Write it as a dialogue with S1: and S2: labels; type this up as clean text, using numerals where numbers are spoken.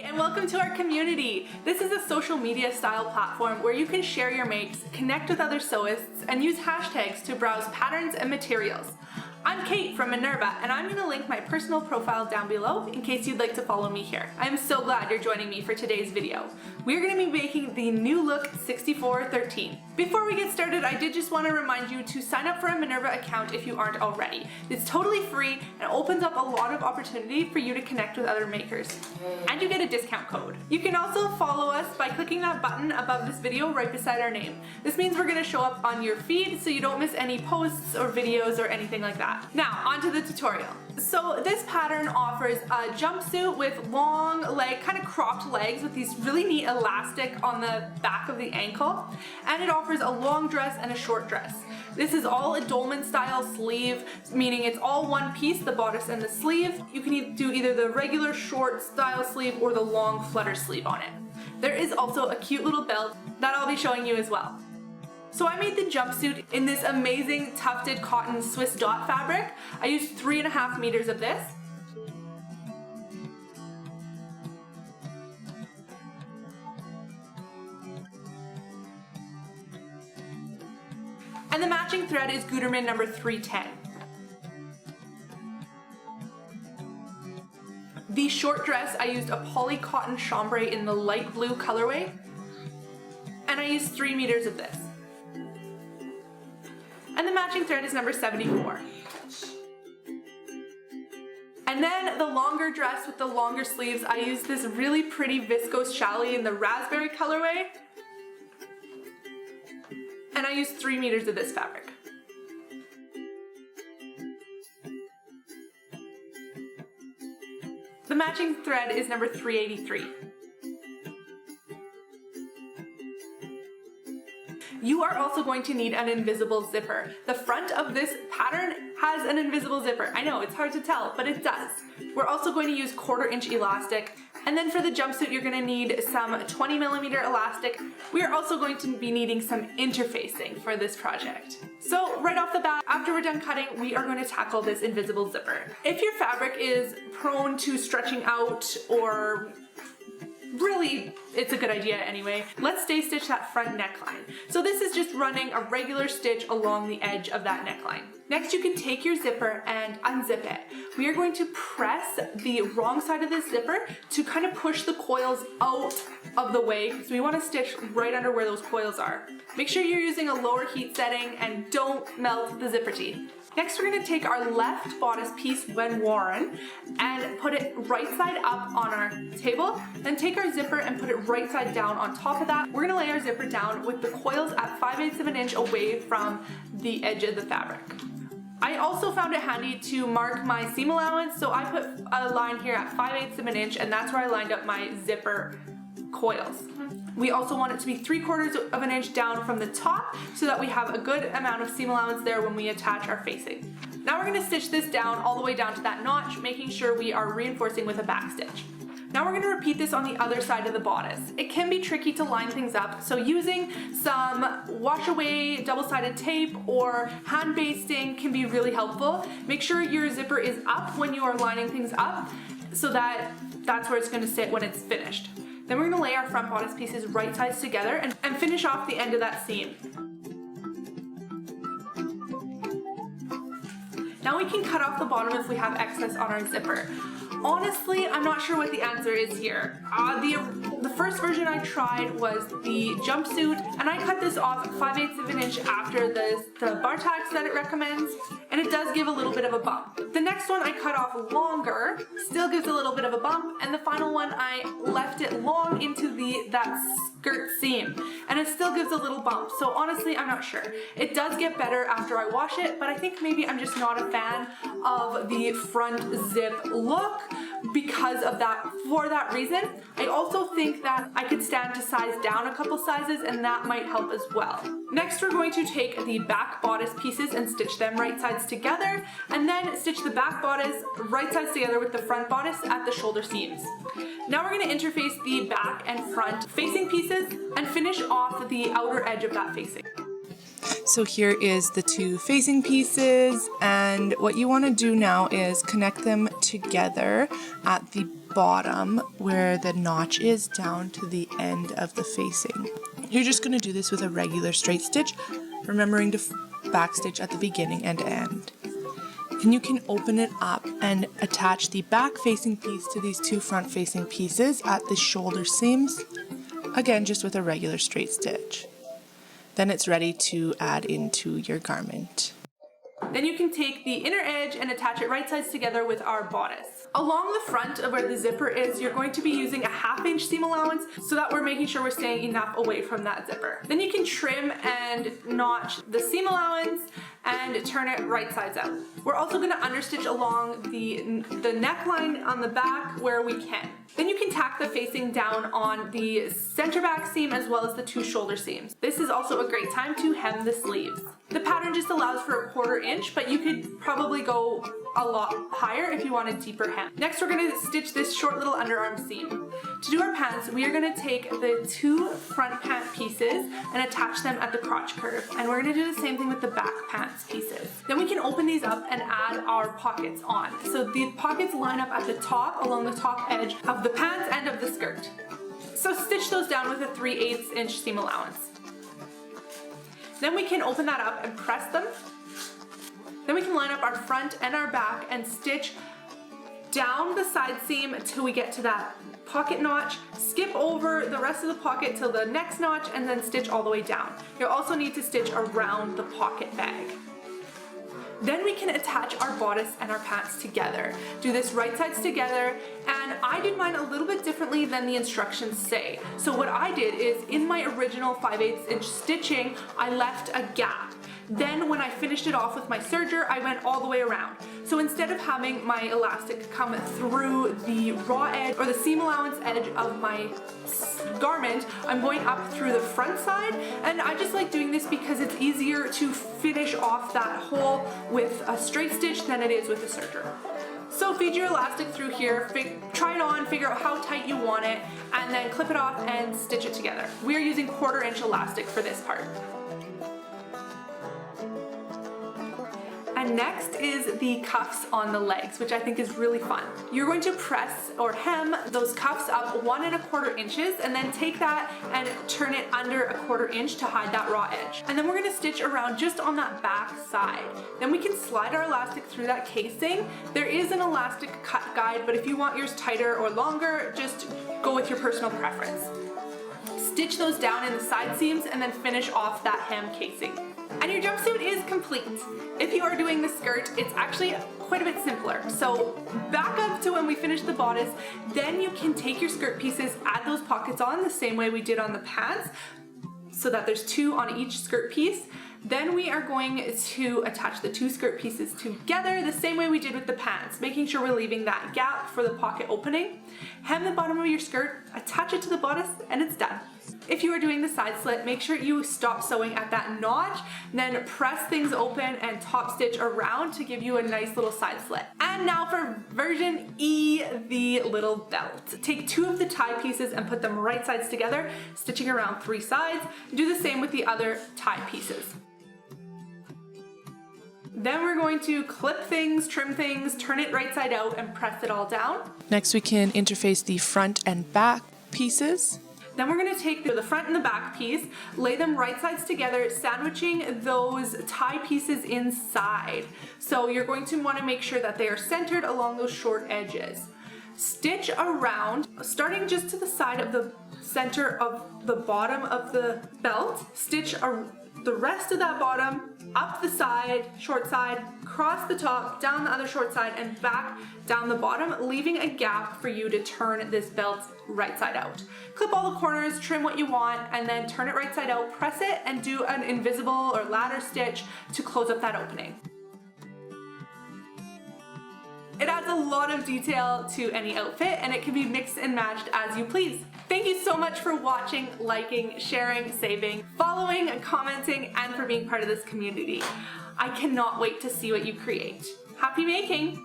S1: And welcome to our community. This is a social media style platform where you can share your makes, connect with other sewists, and use hashtags to browse patterns and materials. I'm Kate from Minerva, and I'm going to link my personal profile down below in case you'd like to follow me here. I'm so glad you're joining me for today's video. We're going to be making the new look 6413. Before we get started, I did just want to remind you to sign up for a Minerva account if you aren't already. It's totally free and opens up a lot of opportunity for you to connect with other makers. And you get a discount code. You can also follow us by clicking that button above this video right beside our name. This means we're going to show up on your feed so you don't miss any posts or videos or anything like that. Now, onto the tutorial. So this pattern offers a jumpsuit with long leg, kind of cropped legs with these really neat elastic on the back of the ankle, and it offers a long dress and a short dress. This is all a dolman style sleeve, meaning it's all one piece, the bodice and the sleeve. You can do either the regular short style sleeve or the long flutter sleeve on it. There is also a cute little belt that I'll be showing you as well. So I made the jumpsuit in this amazing tufted cotton Swiss dot fabric. I used 3.5 meters of this. And the matching thread is Gutermann number 310. The short dress, I used a poly cotton chambray in the light blue colorway, and I used 3 meters of this. And the matching thread is number 74. And then the longer dress with the longer sleeves, I used this really pretty viscose challis in the raspberry colorway, and I used 3 meters of this fabric. The matching thread is number 383. You are also going to need an invisible zipper. The front of this pattern has an invisible zipper. I know, it's hard to tell, but it does. We're also going to use 1/4 inch elastic. And then for the jumpsuit, you're going to need some 20mm elastic. We are also going to be needing some interfacing for this project. So right off the bat, after we're done cutting, we are going to tackle this invisible zipper. If your fabric is prone to stretching out, or really, it's a good idea anyway, let's stay stitch that front neckline. So this is just running a regular stitch along the edge of that neckline. Next, you can take your zipper and unzip it. We are going to press the wrong side of this zipper to kind of push the coils out of the way, because we want to stitch right under where those coils are. Make sure you're using a lower heat setting and don't melt the zipper teeth. Next, we're going to take our left bodice piece when worn and put it right side up on our table, then take our zipper and put it right side down on top of that. We're going to lay our zipper down with the coils at 5/8 of an inch away from the edge of the fabric. I also found it handy to mark my seam allowance, so I put a line here at 5/8 of an inch, and that's where I lined up my zipper coils. We also want it to be 3/4 of an inch down from the top so that we have a good amount of seam allowance there when we attach our facing. Now we're going to stitch this down all the way down to that notch, making sure we are reinforcing with a back stitch. Now we're going to repeat this on the other side of the bodice. It can be tricky to line things up, so using some wash away double-sided tape or hand basting can be really helpful. Make sure your zipper is up when you are lining things up so that that's where it's going to sit when it's finished. Then we're going to lay our front bodice pieces right sides together and finish off the end of that seam. Now we can cut off the bottom if we have excess on our zipper. Honestly, I'm not sure what the answer is here. The first version I tried was the jumpsuit, and I cut this off 5/8 of an inch after the bar tacks that it recommends, and it does give a little bit of a bump. The next one I cut off longer, still gives a little bit of a bump, and the final one I left it long into that skirt seam, and it still gives a little bump. So honestly, I'm not sure. It does get better after I wash it, but I think maybe I'm just not a fan of the front zip look because of that. For that reason, I also think that I could stand to size down a couple sizes, and that might help as well. Next, we're going to take the back bodice pieces and stitch them right sides together, and then stitch the back bodice right sides together with the front bodice at the shoulder seams. Now we're going to interface the back and front facing pieces and finish off the outer edge of that facing.
S2: So here is the two facing pieces, and what you want to do now is connect them together at the bottom where the notch is down to the end of the facing. You're just going to do this with a regular straight stitch, remembering to backstitch at the beginning and end. And you can open it up and attach the back facing piece to these two front facing pieces at the shoulder seams, again just with a regular straight stitch. Then it's ready to add into your garment.
S1: Then you can take the inner edge and attach it right sides together with our bodice. Along the front of where the zipper is, you're going to be using a 1/2 inch seam allowance so that we're making sure we're staying enough away from that zipper. Then you can trim and notch the seam allowance and turn it right sides out. We're also going to understitch along the neckline on the back where we can. Then you can tack the facing down on the center back seam as well as the 2 shoulder seams. This is also a great time to hem the sleeves. The pattern just allows for a 1/4 inch, but you could probably go a lot higher if you want a deeper hem. Next, we're going to stitch this short little underarm seam. To do our pants, we are going to take the 2 front pant pieces and attach them at the crotch curve. And we're going to do the same thing with the back pants pieces. Then we can open these up and add our pockets on. So the pockets line up at the top along the top edge of the pants and of the skirt. So stitch those down with a 3/8 inch seam allowance. Then we can open that up and press them. Then we can line up our front and our back and stitch down the side seam until we get to that pocket notch, skip over the rest of the pocket till the next notch, and then stitch all the way down. You'll also need to stitch around the pocket bag. Then we can attach our bodice and our pants together. Do this right sides together, and I did mine a little bit differently than the instructions say. So what I did is, in my original 5/8 inch stitching, I left a gap. Then when I finished it off with my serger, I went all the way around. So instead of having my elastic come through the raw edge or the seam allowance edge of my garment, I'm going up through the front side, and I just like doing this because it's easier to finish off that hole with a straight stitch than it is with a serger. So feed your elastic through here, try it on, figure out how tight you want it, and then clip it off and stitch it together. We are using 1/4 inch elastic for this part. And next is the cuffs on the legs, which I think is really fun. You're going to press or hem those cuffs up 1 1/4 inches, and then take that and turn it under 1/4 inch to hide that raw edge. And then we're going to stitch around just on that back side. Then we can slide our elastic through that casing. There is an elastic cut guide, but if you want yours tighter or longer, just go with your personal preference. Stitch those down in the side seams and then finish off that hem casing. And your jumpsuit is complete. If you are doing the skirt, it's actually quite a bit simpler. So back up to when we finished the bodice, then you can take your skirt pieces, add those pockets on the same way we did on the pants, so that there's 2 on each skirt piece. Then we are going to attach the 2 skirt pieces together the same way we did with the pants, making sure we're leaving that gap for the pocket opening. Hem the bottom of your skirt, attach it to the bodice, and it's done. If you are doing the side slit, make sure you stop sewing at that notch, then press things open and top stitch around to give you a nice little side slit. And now for version E, the little belt. Take 2 of the tie pieces and put them right sides together, stitching around 3 sides. Do the same with the other tie pieces. Then we're going to clip things, trim things, turn it right side out, and press it all down.
S2: Next we can interface the front and back pieces.
S1: Then we're going to take the front and the back piece, lay them right sides together, sandwiching those tie pieces inside. So you're going to want to make sure that they are centered along those short edges. Stitch around, starting just to the side of the center of the bottom of the belt. Stitch the rest of that bottom up the side, short side, across the top, down the other short side, and back down the bottom, leaving a gap for you to turn this belt right side out. Clip all the corners, trim what you want, and then turn it right side out, press it, and do an invisible or ladder stitch to close up that opening. It adds a lot of detail to any outfit, and it can be mixed and matched as you please. Thank you so much for watching, liking, sharing, saving, following, commenting, and for being part of this community. I cannot wait to see what you create. Happy making!